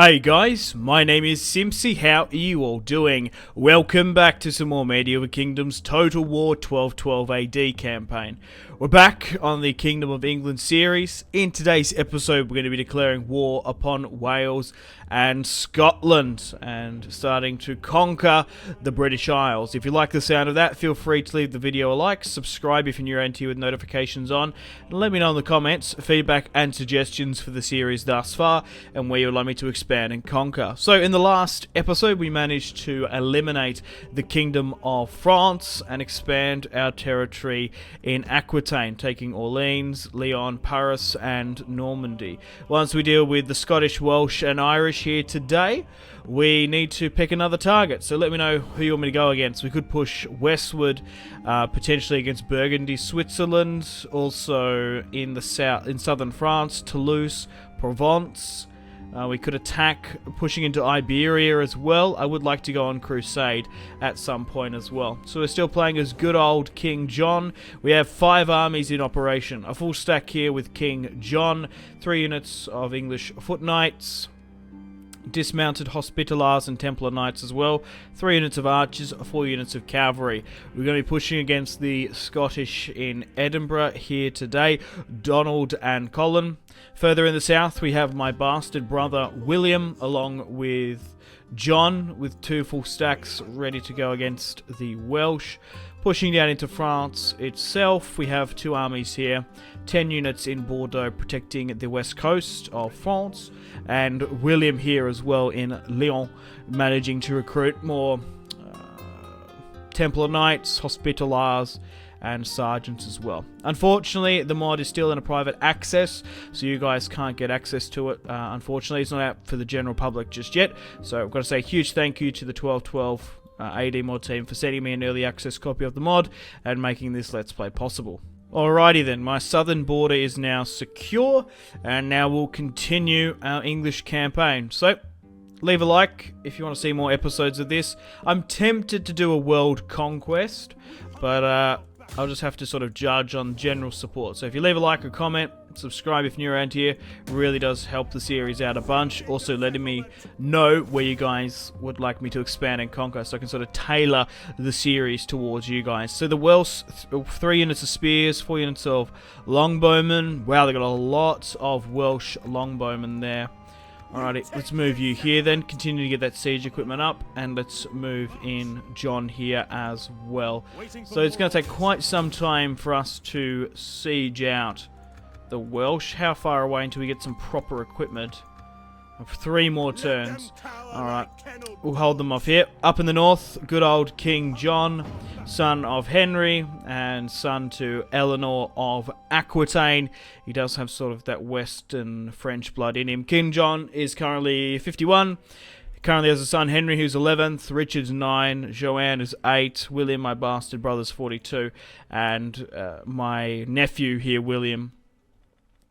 Hey guys, my name is Simpzy. How are you all doing? Welcome back to some more Medieval Kingdoms Total War 1212 AD campaign. We're back on the Kingdom of England series. In today's episode, we're going to be declaring war upon Wales and Scotland and starting to conquer the British Isles. If you like the sound of that, feel free to leave the video a like, subscribe if you're new around here with notifications on, and let me know in the comments feedback and suggestions for the series thus far and where you'd like me to expand and conquer. So in the last episode, we managed to eliminate the Kingdom of France and expand our territory in Aquitaine, taking Orleans, Lyon, Paris and Normandy. Once we deal with the Scottish, Welsh and Irish here today, we need to pick another target. So let me know who you want me to go against. We could push westward, potentially against Burgundy, Switzerland, also in the south, in southern France, Toulouse, Provence. We could attack pushing into Iberia as well. I would like to go on crusade at some point as well. So we're still playing as good old King John. We have 5 armies in operation. A full stack here with King John, 3 units of English foot knights, dismounted Hospitallers and Templar Knights as well, 3 units of archers, 4 units of cavalry. We're going to be pushing against the Scottish in Edinburgh here today, Donald and Colin. Further in the south we have my bastard brother William along with John with 2 full stacks ready to go against the Welsh. Pushing down into France itself, we have 2 armies here, 10 units in Bordeaux protecting the west coast of France, and William here as well in Lyon, managing to recruit more Templar Knights, Hospitallers, and Sergeants as well. Unfortunately, the mod is still in a private access, so you guys can't get access to it. Unfortunately, it's not out for the general public just yet, so I've got to say a huge thank you to the 1212 AD mod team for sending me an early access copy of the mod and making this Let's Play possible. Alrighty then, my southern border is now secure, and now we'll continue our English campaign. So, leave a like if you want to see more episodes of this. I'm tempted to do a world conquest, but I'll just have to sort of judge on general support. So if you leave a like or comment, subscribe if you're new around here, really does help the series out a bunch. Also letting me know where you guys would like me to expand and conquer, so I can sort of tailor the series towards you guys. So the Welsh, 3 units of spears, 4 units of longbowmen. Wow, they got a lot of Welsh longbowmen there. Alrighty, let's move you here then, continue to get that siege equipment up, and let's move in John here as well. So it's going to take quite some time for us to siege out the Welsh. How far away until we get some proper equipment? 3 more turns. Alright, we'll hold them off here. Up in the north, good old King John, son of Henry, and son to Eleanor of Aquitaine. He does have sort of that Western French blood in him. King John is currently 51. He currently has a son, Henry, who's 11th. Richard's 9. Joanne is 8. William, my bastard brother's 42. And my nephew here, William,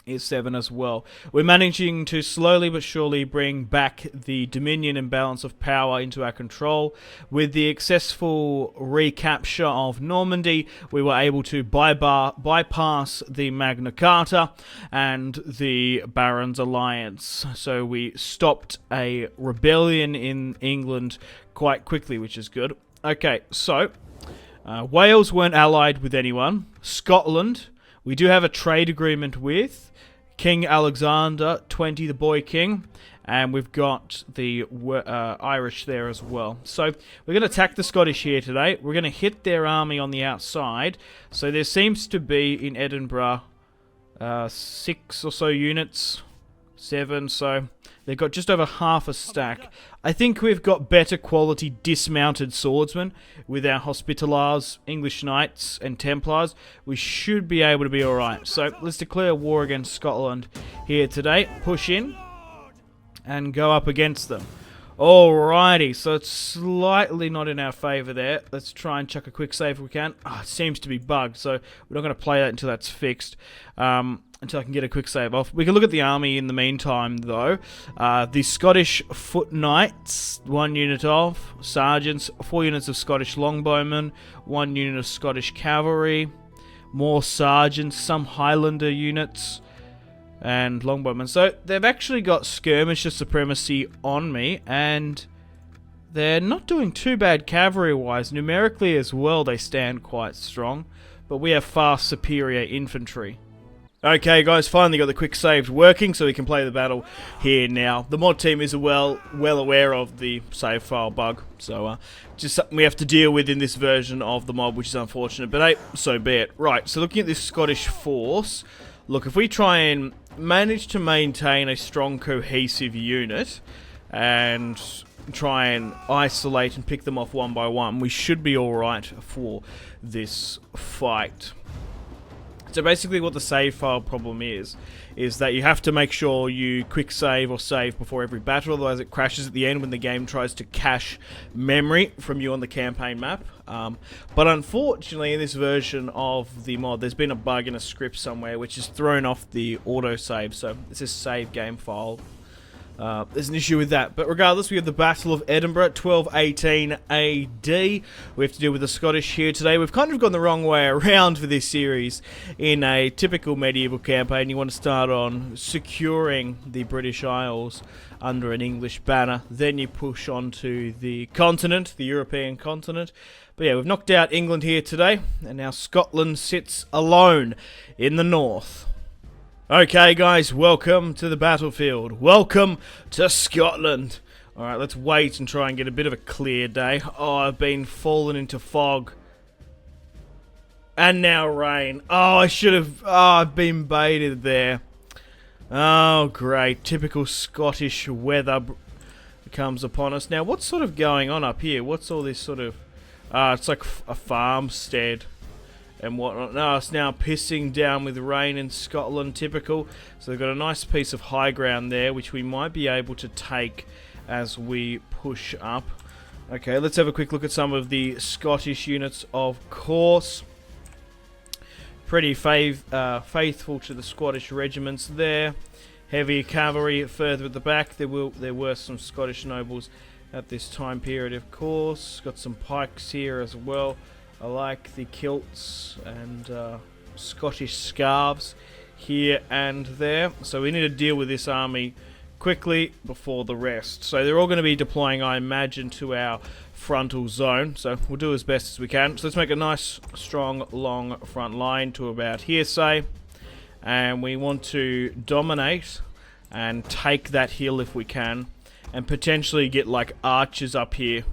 is 7 as well. We're managing to slowly but surely bring back the dominion and balance of power into our control. With the successful recapture of Normandy, we were able to bypass the Magna Carta and the Barons' Alliance. So we stopped a rebellion in England quite quickly, which is good. Okay, so Wales weren't allied with anyone. Scotland, we do have a trade agreement with King Alexander 20, the boy king, and we've got the Irish there as well. So we're going to attack the Scottish here today. We're going to hit their army on the outside. So there seems to be in Edinburgh 6 or so units, 7, so they've got just over half a stack. I think we've got better quality dismounted swordsmen with our Hospitallers, English Knights and Templars. We should be able to be alright. So let's declare war against Scotland here today. Push in and go up against them. Alrighty, so it's slightly not in our favour there. Let's try and chuck a quick save if we can. Oh, it seems to be bugged, so we're not going to play that until that's fixed. Until I can get a quick save off. We can look at the army in the meantime, though. The Scottish Foot Knights, 1 unit of. Sergeants, 4 units of Scottish Longbowmen, 1 unit of Scottish Cavalry. More Sergeants, some Highlander units. and longbowmen. So they've actually got skirmisher supremacy on me, and they're not doing too bad cavalry-wise. Numerically as well, they stand quite strong, but we have far superior infantry. Okay guys, finally got the quick save working, so we can play the battle here now. The mod team is well aware of the save file bug, so just something we have to deal with in this version of the mod, which is unfortunate, but hey, so be it. Right, so looking at this Scottish force, look, if we try and manage to maintain a strong cohesive unit, and try and isolate and pick them off one by one, we should be alright for this fight. So basically what the save file problem is that you have to make sure you quick save or save before every battle, otherwise it crashes at the end when the game tries to cache memory from you on the campaign map. But unfortunately in this version of the mod there's been a bug in a script somewhere which has thrown off the autosave, so it says save game file. There's an issue with that, but regardless, we have the Battle of Edinburgh, 1218 AD. We have to deal with the Scottish here today. We've kind of gone the wrong way around for this series. In a typical medieval campaign, you want to start on securing the British Isles under an English banner, then you push on to the continent, the European continent. But yeah, we've knocked out England here today, and now Scotland sits alone in the north. Okay guys, welcome to the battlefield. Welcome to Scotland. Alright, let's wait and try and get a bit of a clear day. Oh, I've been fallen into fog. And now rain. Oh, I should have... Oh, I've been baited there. Oh, great. Typical Scottish weather comes upon us. Now, what's sort of going on up here? What's all this sort of... it's like a farmstead and whatnot. No, it's now pissing down with rain in Scotland, typical. So they've got a nice piece of high ground there, which we might be able to take as we push up. Okay, let's have a quick look at some of the Scottish units, of course. Pretty faithful to the Scottish regiments there. Heavy cavalry further at the back. There were some Scottish nobles at this time period, of course. Got some pikes here as well. I like the kilts and Scottish scarves here and there. So we need to deal with this army quickly before the rest. So they're all going to be deploying, I imagine, to our frontal zone. So we'll do as best as we can. So let's make a nice, strong, long front line to about here, say. And we want to dominate and take that hill if we can. And potentially get like archers up here,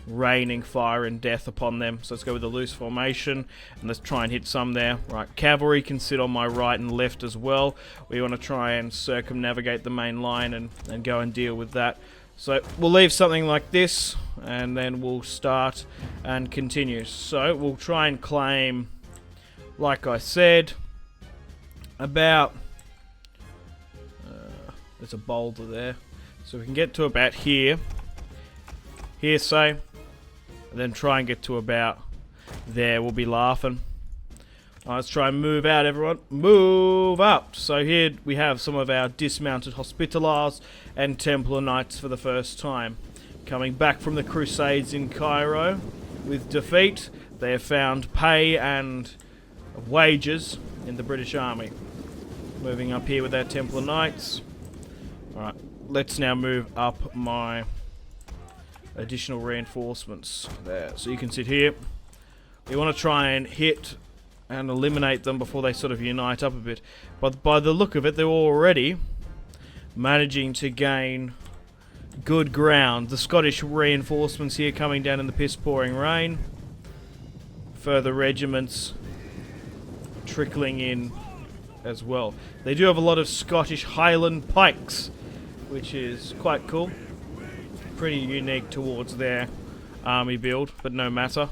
raining fire and death upon them. So let's go with a loose formation and let's try and hit some there. Right, cavalry can sit on my right and left as well. We want to try and circumnavigate the main line and go and deal with that. So we'll leave something like this and then we'll start and continue. So we'll try and claim, like I said, about there's a boulder there, so we can get to about here, say, and then try and get to about there. We'll be laughing. Right, let's try and move out, everyone. Move up. So here we have some of our dismounted Hospitallers and Templar Knights for the first time. Coming back from the Crusades in Cairo with defeat, they have found pay and wages in the British Army. Moving up here with our Templar Knights. Alright, let's now move up my additional reinforcements there. So you can sit here. We want to try and hit and eliminate them before they sort of unite up a bit. But by the look of it, they're already managing to gain good ground. The Scottish reinforcements here coming down in the piss-pouring rain. Further regiments trickling in as well. They do have a lot of Scottish Highland pikes, which is quite cool. Pretty unique towards their army build, but no matter.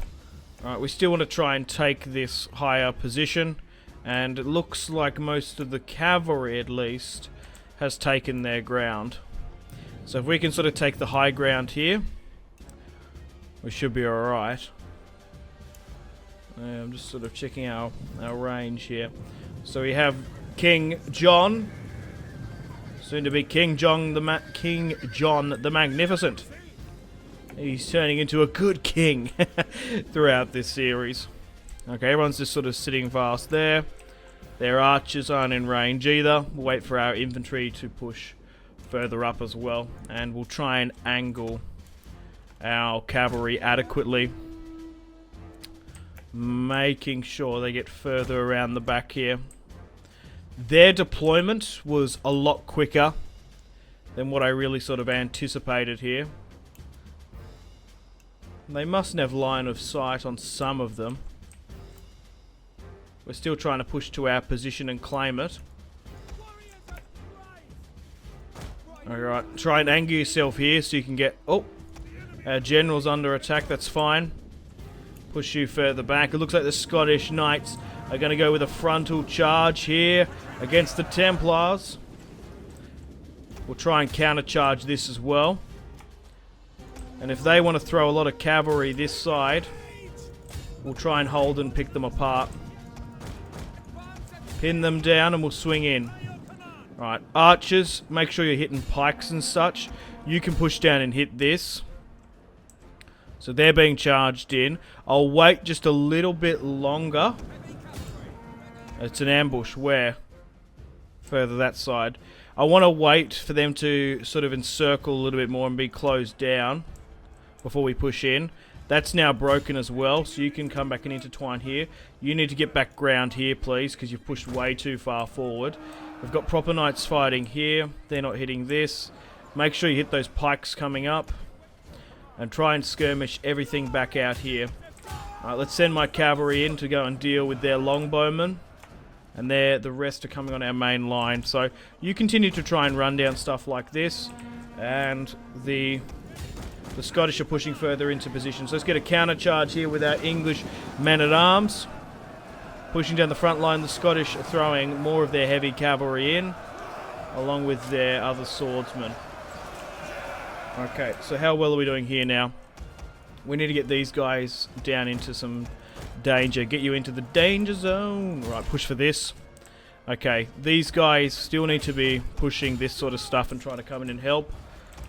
Alright, we still want to try and take this higher position, and it looks like most of the cavalry, at least, has taken their ground. So if we can sort of take the high ground here, we should be alright. I'm just sort of checking our range here. So we have King John, soon to be King John the Magnificent. He's turning into a good king throughout this series. Okay, everyone's just sort of sitting fast there. Their archers aren't in range either. We'll wait for our infantry to push further up as well. And we'll try and angle our cavalry adequately, making sure they get further around the back here. Their deployment was a lot quicker than what I really sort of anticipated here. They mustn't have line of sight on some of them. We're still trying to push to our position and claim it. Alright, try and angle yourself here so you can get... Oh! Our general's under attack, that's fine. Push you further back. It looks like the Scottish Knights are going to go with a frontal charge here against the Templars. We'll try and countercharge this as well. And if they want to throw a lot of cavalry this side, we'll try and hold and pick them apart. Pin them down and we'll swing in. Right, archers, make sure you're hitting pikes and such. You can push down and hit this. So they're being charged in. I'll wait just a little bit longer. It's an ambush. Where? Further that side. I want to wait for them to sort of encircle a little bit more and be closed down before we push in. That's now broken as well, so you can come back and intertwine here. You need to get back ground here, please, because you've pushed way too far forward. We've got proper knights fighting here. They're not hitting this. Make sure you hit those pikes coming up. And try and skirmish everything back out here. Alright, let's send my cavalry in to go and deal with their longbowmen. And the rest are coming on our main line. So you continue to try and run down stuff like this. And the Scottish are pushing further into position. So let's get a counter charge here with our English men-at-arms. Pushing down the front line, the Scottish are throwing more of their heavy cavalry in, along with their other swordsmen. Okay, so how well are we doing here now? We need to get these guys down into some danger. Get you into the danger zone. Right, push for this. Okay, these guys still need to be pushing this sort of stuff and trying to come in and help.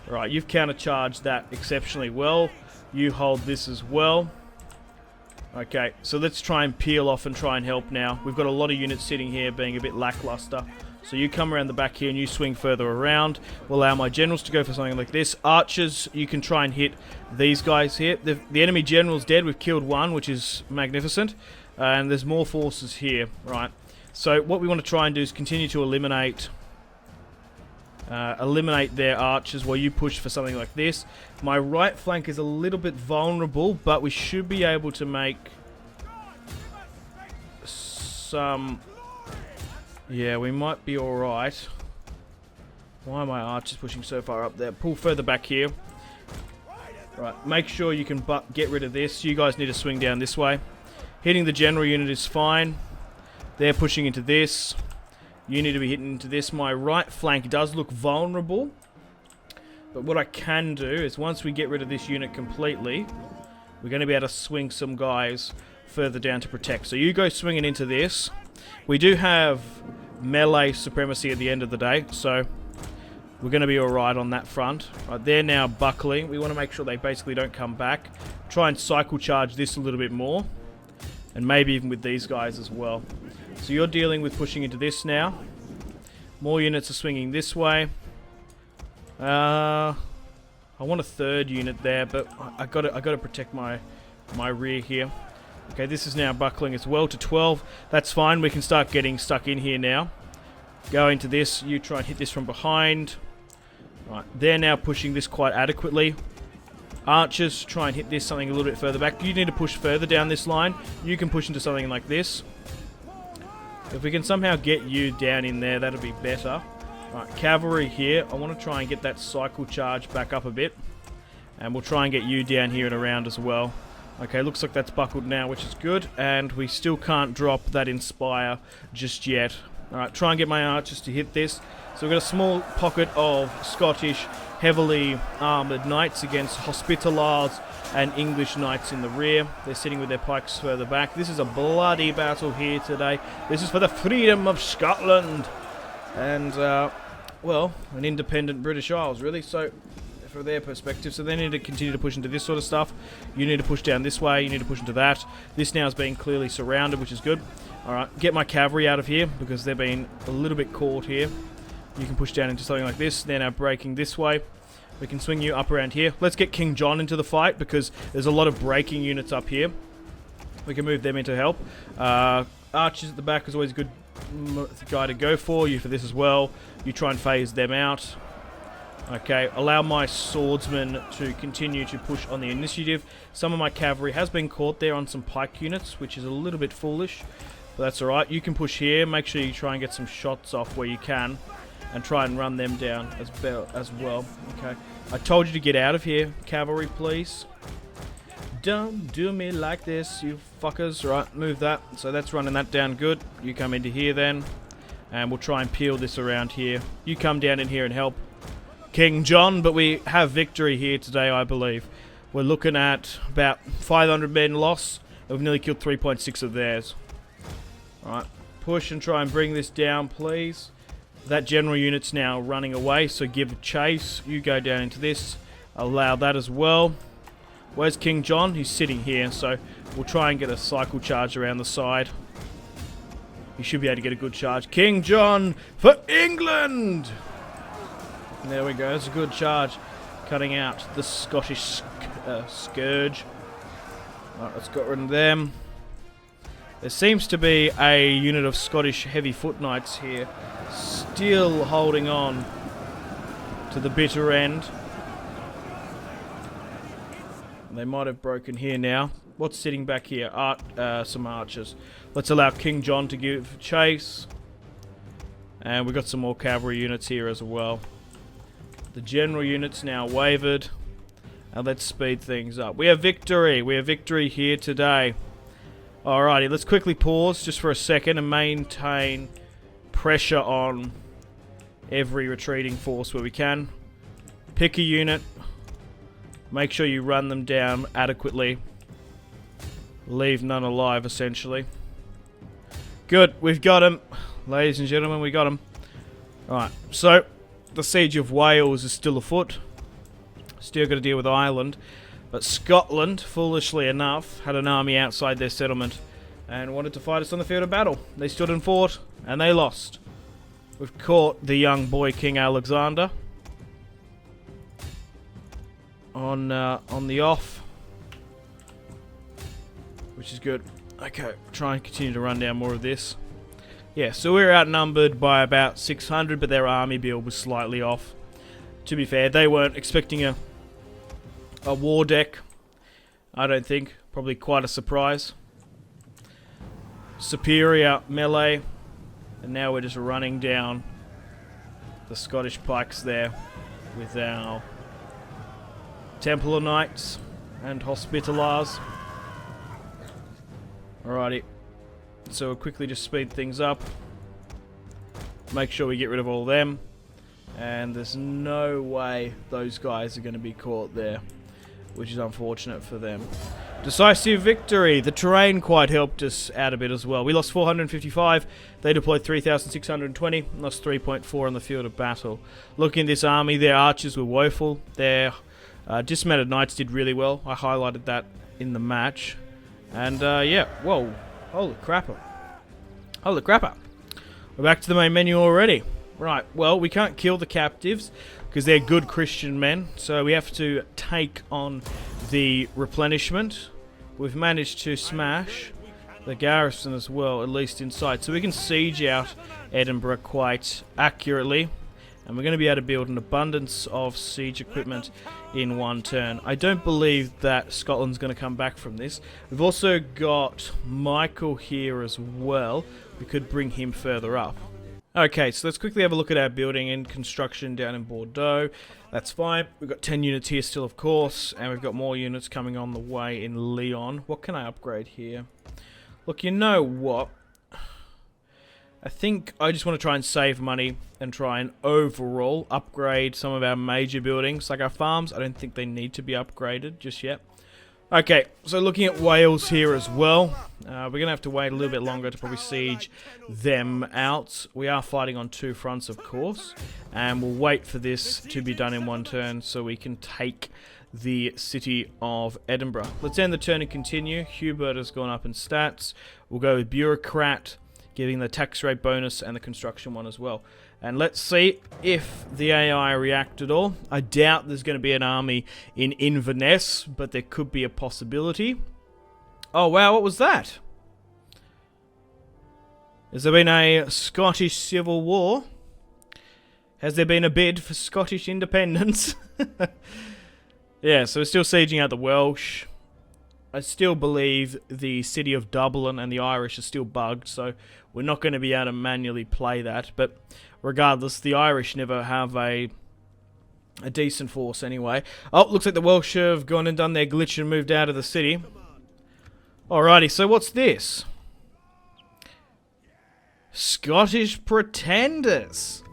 Right, you've countercharged that exceptionally well. You hold this as well. Okay, so let's try and peel off and try and help now. We've got a lot of units sitting here being a bit lackluster. So you come around the back here and you swing further around. We'll allow my generals to go for something like this. Archers, you can try and hit these guys here. The enemy general's dead. We've killed one, which is magnificent. And there's more forces here. Right. So what we want to try and do is continue to eliminate their archers while you push for something like this. My right flank is a little bit vulnerable, but we should be able to make some... Yeah, we might be alright. Why are my archers pushing so far up there? Pull further back here. Right, make sure you can get rid of this. You guys need to swing down this way. Hitting the general unit is fine. They're pushing into this. You need to be hitting into this. My right flank does look vulnerable. But what I can do is once we get rid of this unit completely, we're going to be able to swing some guys further down to protect. So you go swinging into this. We do have melee supremacy at the end of the day, so we're going to be alright on that front. Right, they're now buckling. We want to make sure they basically don't come back. Try and cycle charge this a little bit more. And maybe even with these guys as well. So you're dealing with pushing into this now. More units are swinging this way. I want a third unit there, but I got to protect my rear here. Okay, this is now buckling as well to 12. That's fine. We can start getting stuck in here now. Go into this. You try and hit this from behind. Right, they're now pushing this quite adequately. Archers, try and hit this something a little bit further back. You need to push further down this line. You can push into something like this. If we can somehow get you down in there, that'll be better. Right, cavalry here. I want to try and get that cycle charge back up a bit. And we'll try and get you down here and around as well. Okay, looks like that's buckled now, which is good. And we still can't drop that Inspire just yet. Alright, try and get my archers to hit this. So we've got a small pocket of Scottish heavily armoured knights against Hospitallers and English knights in the rear. They're sitting with their pikes further back. This is a bloody battle here today. This is for the freedom of Scotland. And, well, an independent British Isles, really. So, from their perspective. So they need to continue to push into this sort of stuff. You need to push down this way. You need to push into that. This now is being clearly surrounded, which is good. Alright, get my cavalry out of here because they've been a little bit caught here. You can push down into something like this. They're now breaking this way. We can swing you up around here. Let's get King John into the fight because there's a lot of breaking units up here. We can move them in to help. Archers at the back is always a good guy to go for. You for this as well. You try and phase them out. Okay, allow my swordsmen to continue to push on the initiative. Some of my cavalry has been caught there on some pike units, which is a little bit foolish. But that's alright. You can push here. Make sure you try and get some shots off where you can. And try and run them down as well. Okay. I told you to get out of here, cavalry, please. Don't do me like this, you fuckers. Right, move that. So that's running that down good. You come into here then. And we'll try and peel this around here. You come down in here and help King John. But we have victory here today, I believe. We're looking at about 500 men loss. We've nearly killed 3.6 of theirs. Alright, push and try and bring this down, please. That general unit's now running away, so give chase. You go down into this. Allow that as well. Where's King John? He's sitting here, so we'll try and get a cycle charge around the side. He should be able to get a good charge. King John for England! There we go, that's a good charge. Cutting out the Scottish scourge. Alright, let's get rid of them. There seems to be a unit of Scottish heavy foot knights here. Still holding on to the bitter end. They might have broken here now. What's sitting back here? Some archers. Let's allow King John to give chase. And we've got some more cavalry units here as well. The general unit's now wavered. And let's speed things up. We have victory. We have victory here today. Alrighty, let's quickly pause just for a second and maintain pressure on every retreating force where we can. Pick a unit. Make sure you run them down adequately. Leave none alive, essentially. Good, we've got him. Ladies and gentlemen, we got him. Alright, so the siege of Wales is still afoot. Still got to deal with Ireland. But Scotland, foolishly enough, had an army outside their settlement and wanted to fight us on the field of battle. They stood and fought, and they lost. We've caught the young boy King Alexander on the off, which is good. Okay, try and continue to run down more of this. Yeah, so we're outnumbered by about 600, but their army build was slightly off. To be fair, they weren't expecting a war deck, I don't think. Probably quite a surprise. Superior melee. And now we're just running down the Scottish pikes there with our Templar Knights and Hospitallers. Alrighty. So we'll quickly just speed things up. Make sure we get rid of all them. And there's no way those guys are going to be caught there, which is unfortunate for them. Decisive victory. The terrain quite helped us out a bit as well. We lost 455. They deployed 3,620. Lost 3.4 on the field of battle. Looking at this army, their archers were woeful. Their dismounted knights did really well. I highlighted that in the match. And yeah, whoa. Holy crapper. Holy crapper. We're back to the main menu already. Right, well, we can't kill the captives because they're good Christian men, so we have to take on the replenishment. We've managed to smash the garrison as well, at least inside, so we can siege out Edinburgh quite accurately, and we're going to be able to build an abundance of siege equipment in one turn. I don't believe that Scotland's going to come back from this. We've also got Michael here as well. We could bring him further up. Okay, so let's quickly have a look at our building and construction down in Bordeaux. That's fine. We've got 10 units here still, of course, and we've got more units coming on the way in Lyon. What can I upgrade here? Look, you know what? I think I just want to try and save money and try and overall upgrade some of our major buildings. Like our farms, I don't think they need to be upgraded just yet. Okay, so looking at Wales here as well. We're going to have to wait a little bit longer to probably siege them out. We are fighting on two fronts, of course. And we'll wait for this to be done in one turn so we can take the city of Edinburgh. Let's end the turn and continue. Hubert has gone up in stats. We'll go with Bureaucrat, giving the tax rate bonus and the construction one as well. And let's see if the AI react at all. I doubt there's going to be an army in Inverness, but there could be a possibility. Oh wow, what was that? Has there been a Scottish Civil War? Has there been a bid for Scottish independence? Yeah, so we're still sieging out the Welsh. I still believe the city of Dublin and the Irish are still bugged, so we're not going to be able to manually play that. But regardless, the Irish never have a decent force anyway. Oh, looks like the Welsh have gone and done their glitch and moved out of the city. Alrighty, so what's this? Scottish pretenders.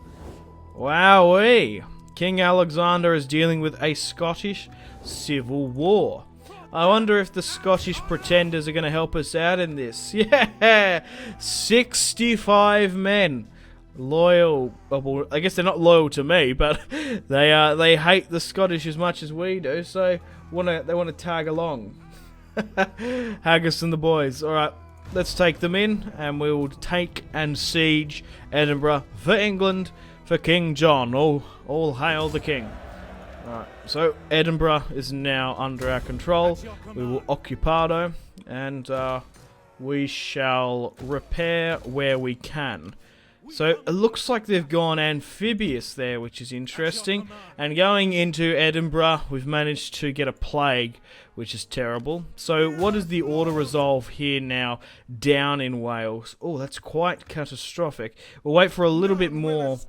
Wowee. King Alexander is dealing with a Scottish civil war. I wonder if the Scottish pretenders are going to help us out in this. Yeah! 65 men. Loyal. Well, I guess they're not loyal to me, but they hate the Scottish as much as we do, so they want to tag along. Haggis and the boys. Alright, let's take them in, and we'll take and siege Edinburgh for England, for King John. All hail the king. Alright, so Edinburgh is now under our control. We will occupado, and we shall repair where we can. So it looks like they've gone amphibious there, which is interesting. And going into Edinburgh, we've managed to get a plague, which is terrible. So what is the auto resolve here now down in Wales? Oh, that's quite catastrophic. We'll wait for a little bit more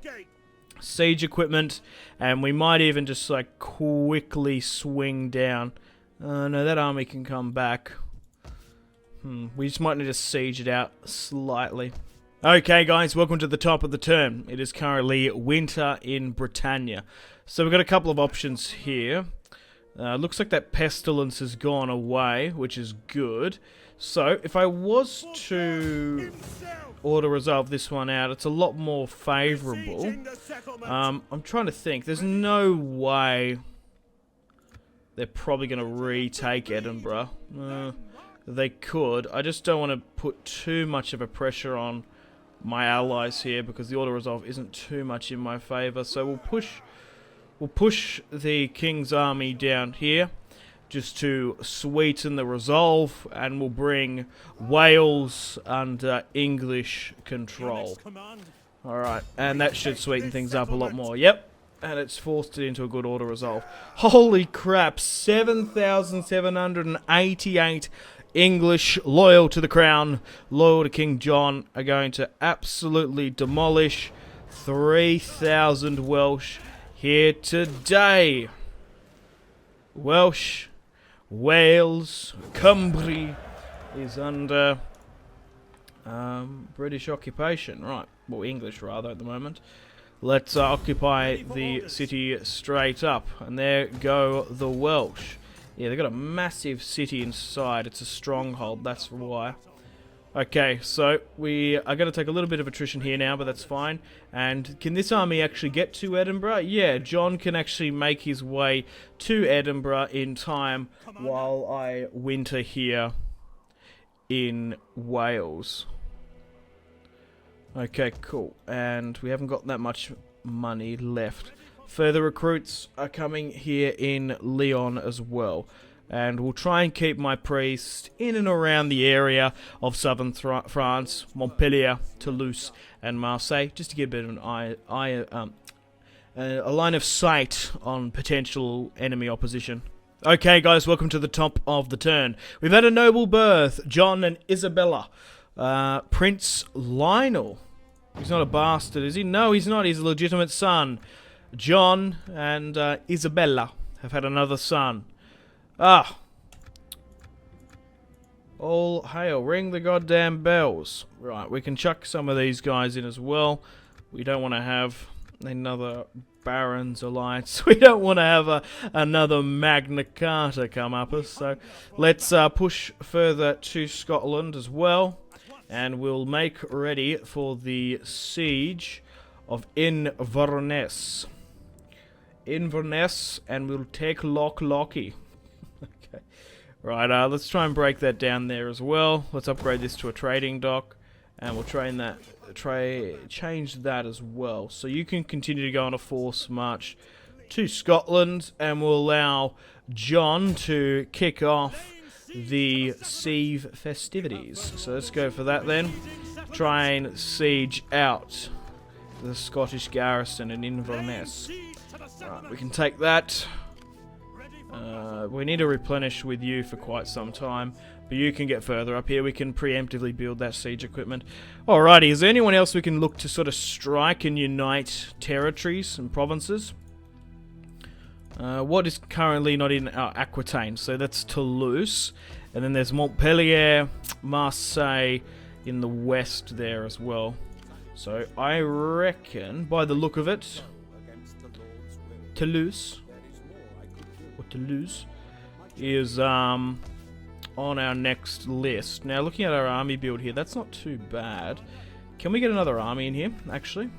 siege equipment, and we might even just like quickly swing down. No, that army can come back. We just might need to siege it out slightly. Okay guys, welcome to the top of the turn. It is currently winter in Britannia. So we've got a couple of options here. Looks like that pestilence has gone away, which is good. So if I was to auto-resolve this one out, it's a lot more favourable. I'm trying to think. There's no way they're probably going to retake Edinburgh. They could. I just don't want to put too much of a pressure on my allies here because the auto-resolve isn't too much in my favour. So we'll push the King's army down here just to sweeten the resolve, and we'll bring Wales under English control. Alright, and that should sweeten things up a lot more. Yep, and it's forced it into a good auto-resolve. Holy crap, 7,788 English loyal to the crown, loyal to King John, are going to absolutely demolish 3,000 Welsh here today. Wales, Cumbria is under British occupation. Right, well, English rather at the moment. Let's occupy the city straight up, and there go the Welsh. Yeah, they've got a massive city inside. It's a stronghold, that's why. Okay, so we are going to take a little bit of attrition here now, but that's fine. And can this army actually get to Edinburgh? Yeah, John can actually make his way to Edinburgh in time while I winter here in Wales. Okay, cool. And we haven't got that much money left. Further recruits are coming here in Lyon as well. And we'll try and keep my priest in and around the area of southern France, Montpellier, Toulouse, and Marseille, just to get a bit of a line of sight on potential enemy opposition. Okay, guys, welcome to the top of the turn. We've had a noble birth, John and Isabella. Prince Lionel. He's not a bastard, is he? No, he's not. He's a legitimate son. John and Isabella have had another son. Ah. All hail. Ring the goddamn bells. Right, we can chuck some of these guys in as well. We don't want to have another Barons Alliance. We don't want to have another Magna Carta come up us, so let's push further to Scotland as well, and we'll make ready for the siege of Inverness. Inverness, and we'll take Loch Lochy. Okay, right. Let's try and break that down there as well. Let's upgrade this to a trading dock, and we'll change that as well. So you can continue to go on a force march to Scotland, and we'll allow John to kick off the siege festivities. So let's go for that then. Try and siege out the Scottish garrison in Inverness. Right, we can take that. We need to replenish with you for quite some time, but you can get further up here. We can preemptively build that siege equipment. Alrighty, is there anyone else we can look to sort of strike and unite territories and provinces? What is currently not in Aquitaine? So that's Toulouse, and then there's Montpellier, Marseille in the west there as well. So I reckon, by the look of it, Toulouse is on our next list. Now, looking at our army build here, that's not too bad. Can we get another army in here, actually?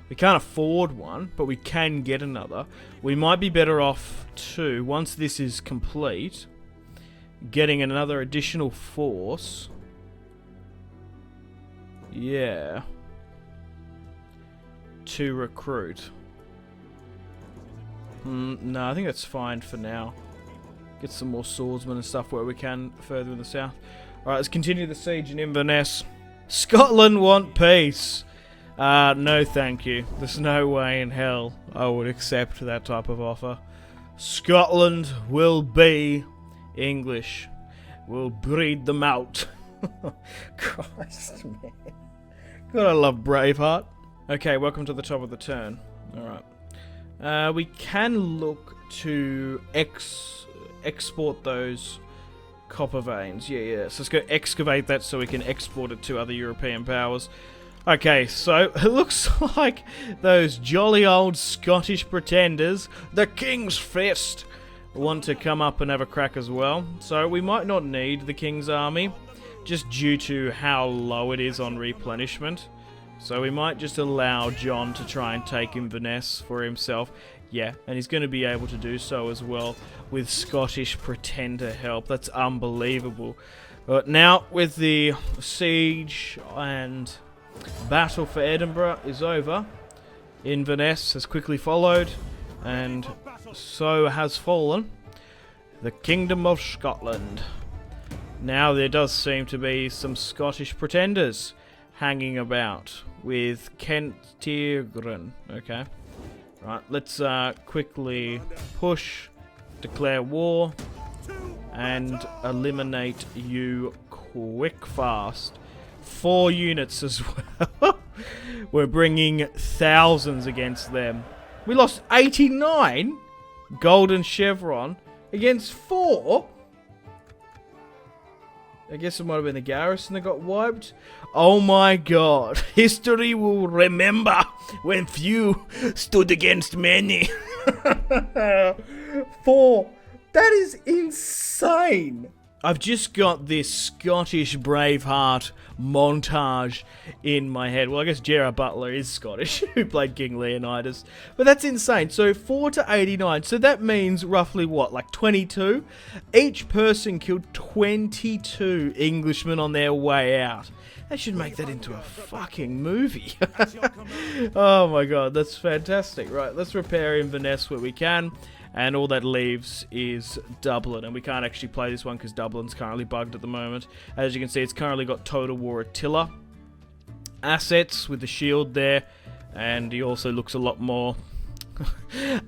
We can't afford one, but we can get another. We might be better off, too, once this is complete, getting another additional force. Yeah. To recruit. No, I think that's fine for now. Get some more swordsmen and stuff where we can further in the south. Alright, let's continue the siege in Inverness. Scotland want peace. No thank you. There's no way in hell I would accept that type of offer. Scotland will be English. We'll breed them out. Christ, man. God, I love Braveheart. Okay, welcome to the top of the turn. Alright. We can look to export those copper veins. Yeah. So let's go excavate that so we can export it to other European powers. Okay, so it looks like those jolly old Scottish pretenders, the King's Fist, want to come up and have a crack as well. So we might not need the King's army, just due to how low it is on replenishment. So we might just allow John to try and take Inverness for himself. Yeah, and he's going to be able to do so as well with Scottish pretender help. That's unbelievable. But now, with the siege and battle for Edinburgh is over, Inverness has quickly followed, and so has fallen the Kingdom of Scotland. Now there does seem to be some Scottish pretenders hanging about with Kentigern. Okay. Right, let's quickly push, declare war, and eliminate you quick fast. 4 units as well. We're bringing thousands against them. We lost 89 golden chevron against 4. I guess it might have been the garrison that got wiped. Oh my god. History will remember when few stood against many. 4. That is insane. I've just got this Scottish Braveheart montage in my head. Well, I guess Gerard Butler is Scottish, who played King Leonidas. But that's insane. So 4 to 89. So that means roughly what, like 22? Each person killed 22 Englishmen on their way out. They should make that into a fucking movie. Oh my god, that's fantastic. Right, let's repair Inverness where we can. And all that leaves is Dublin. And we can't actually play this one because Dublin's currently bugged at the moment. As you can see, it's currently got Total War Attila assets with the shield there. And he also looks a lot more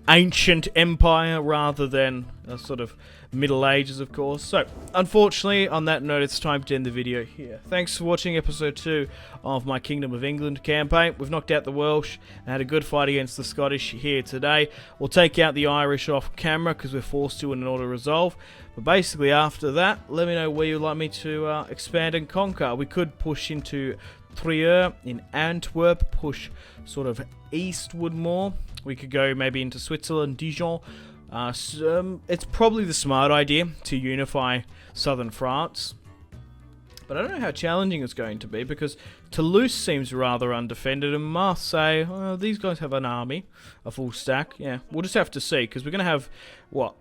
ancient empire rather than a sort of Middle Ages, of course. So, unfortunately, on that note, it's time to end the video here. Thanks for watching episode 2 of my Kingdom of England campaign. We've knocked out the Welsh and had a good fight against the Scottish here today. We'll take out the Irish off camera because we're forced to in order to resolve. But basically, after that, let me know where you'd like me to expand and conquer. We could push into Trier in Antwerp, push sort of eastward more. We could go maybe into Switzerland, Dijon. It's probably the smart idea to unify southern France. But I don't know how challenging it's going to be, because Toulouse seems rather undefended, and Marseille, well, these guys have an army, a full stack. Yeah, we'll just have to see, because we're going to have, what,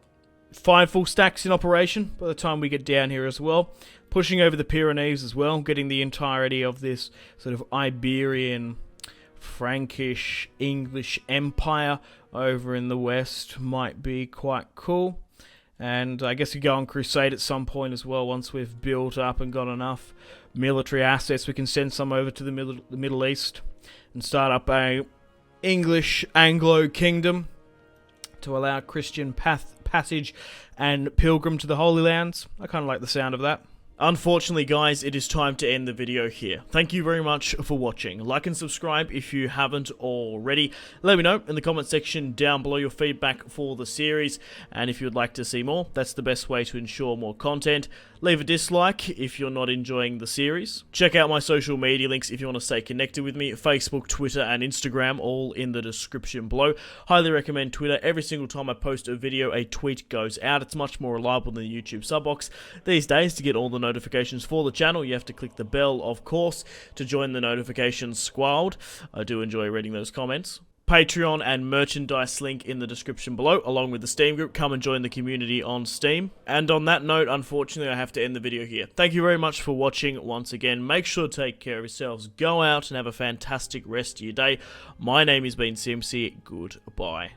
5 full stacks in operation by the time we get down here as well. Pushing over the Pyrenees as well, getting the entirety of this sort of Iberian, Frankish, English empire over in the west might be quite cool. And I guess we go on crusade at some point as well. Once we've built up and got enough military assets, we can send some over to the Middle East and start up a English Anglo kingdom to allow Christian passage and pilgrim to the Holy Lands. I kind of like the sound of that. Unfortunately, guys, it is time to end the video here. Thank you very much for watching. Like and subscribe if you haven't already. Let me know in the comment section down below your feedback for the series, and if you'd like to see more, that's the best way to ensure more content. Leave a dislike if you're not enjoying the series. Check out my social media links if you want to stay connected with me. Facebook, Twitter, and Instagram, all in the description below. Highly recommend Twitter. Every single time I post a video, a tweet goes out. It's much more reliable than the YouTube sub box. These days, to get all the notifications for the channel, you have to click the bell, of course, to join the notifications squad. I do enjoy reading those comments. Patreon and merchandise link in the description below, along with the Steam group. Come and join the community on Steam. And on that note, unfortunately, I have to end the video here. Thank you very much for watching once again. Make sure to take care of yourselves. Go out and have a fantastic rest of your day. My name has been Simpzy. Goodbye.